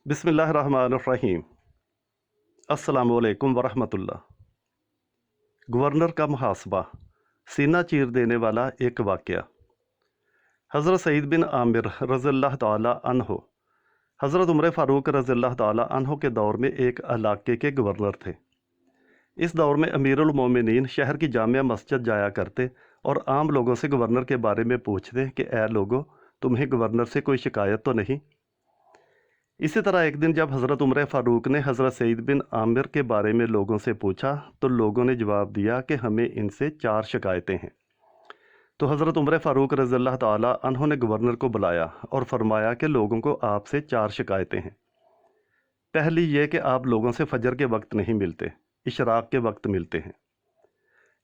बिस्मिल्लाहिर्रहमानिर्रहीम। अस्सलामुअलैकुम वरहमतुल्लाह। गवर्नर का मुहासबा, सीना चीर देने वाला एक वाक़या। हज़रत सईद बिन आमिर रज़ियल्लाहु ताला अन्हो हज़रत उमर फ़ारूक रज़ियल्लाहु ताला अन्हो के दौर में एक इलाके के गवर्नर थे। इस दौर में अमीरुल मोमिनीन शहर की जामिया मस्जिद जाया करते और आम लोगों से गवर्नर के बारे में पूछते कि ए लोगो, तुम्हें गवर्नर से कोई शिकायत तो नहीं। इसी तरह एक दिन जब हज़रत उमर फ़ारूक ने हज़रत सईद बिन आमिर के बारे में लोगों से पूछा तो लोगों ने जवाब दिया कि हमें इनसे 4 शिकायतें हैं। तो हज़रत उमर फ़ारूक रज़ियल्लाहु ताला अन्हो ने गवर्नर को बुलाया और फरमाया कि लोगों को आपसे 4 शिकायतें हैं। पहली ये कि आप लोगों से फजर के वक्त नहीं मिलते, इशराक के वक्त मिलते हैं।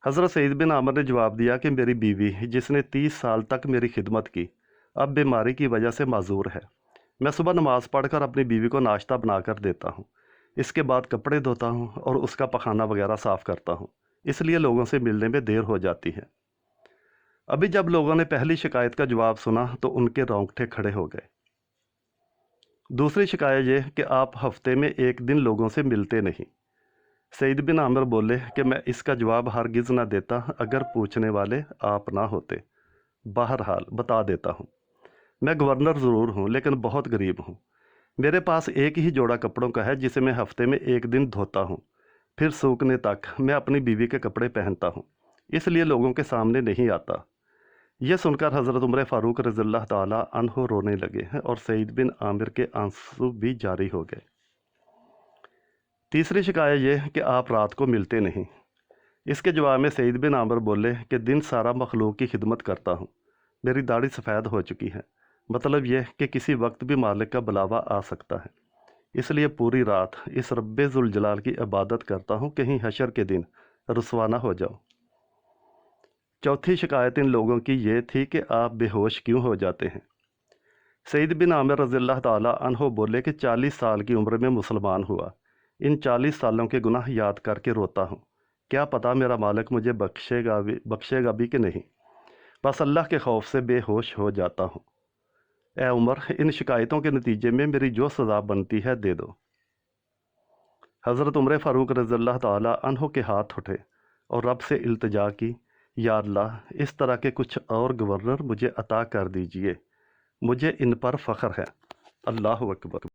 हज़रत सईद बिन आमिर ने जवाब दिया कि मेरी बीवी जिसने 30 साल तक मेरी खिदमत की, अब बीमारी की वजह से माजूर है। मैं सुबह नमाज़ पढ़कर अपनी बीवी को नाश्ता बनाकर देता हूँ, इसके बाद कपड़े धोता हूँ और उसका पखाना वगैरह साफ़ करता हूँ, इसलिए लोगों से मिलने में देर हो जाती है। अभी जब लोगों ने पहली शिकायत का जवाब सुना तो उनके रोंगटे खड़े हो गए। दूसरी शिकायत ये कि आप हफ्ते में एक दिन लोगों से मिलते नहीं। सईद बिन आमिर बोले कि मैं इसका जवाब हरगिज़ ना देता अगर पूछने वाले आप ना होते। बहरहाल बता देता हूँ, मैं गवर्नर ज़रूर हूँ लेकिन बहुत गरीब हूँ। मेरे पास एक ही जोड़ा कपड़ों का है जिसे मैं हफ्ते में एक दिन धोता हूँ, फिर सूखने तक मैं अपनी बीवी के कपड़े पहनता हूँ, इसलिए लोगों के सामने नहीं आता। यह सुनकर हज़रत उमर फ़ारूक रज़ियल्लाहु ताला अन्हो रोने लगे हैं और सईद बिन आमिर के आंसू भी जारी हो गए। तीसरी शिकायत यह कि आप रात को मिलते नहीं। इसके जवाब में सईद बिन आमिर बोले कि दिन सारा मखलूक की खिदमत करता हूँ, मेरी दाढ़ी सफ़ेद हो चुकी है। मतलब यह कि किसी वक्त भी मालिक का बुलावा आ सकता है, इसलिए पूरी रात इस रब्बे ज़ुल जलाल की इबादत करता हूँ, कहीं हशर के दिन रुसवा ना हो जाओ। चौथी शिकायत इन लोगों की ये थी कि आप बेहोश क्यों हो जाते हैं। सईद बिन आमिर रज़ियल्लाहु ताला अन्हो बोले कि 40 साल की उम्र में मुसलमान हुआ, इन 40 सालों के गुनाह याद करके रोता हूँ। क्या पता मेरा मालिक मुझे बख्शेगा भी कि नहीं। बस अल्लाह के खौफ से बेहोश हो जाता हूँ। ए उमर, इन शिकायतों के नतीजे में मेरी जो सज़ा बनती है दे दो। हज़रत उमर फ़ारूक रज़ियल्लाहु ताला अन्हो के हाथ उठे और रब से इल्तिजा की, या अल्लाह, इस तरह के कुछ और गवर्नर मुझे अता कर दीजिए, मुझे इन पर फ़ख्र है। अल्लाहु अकबर।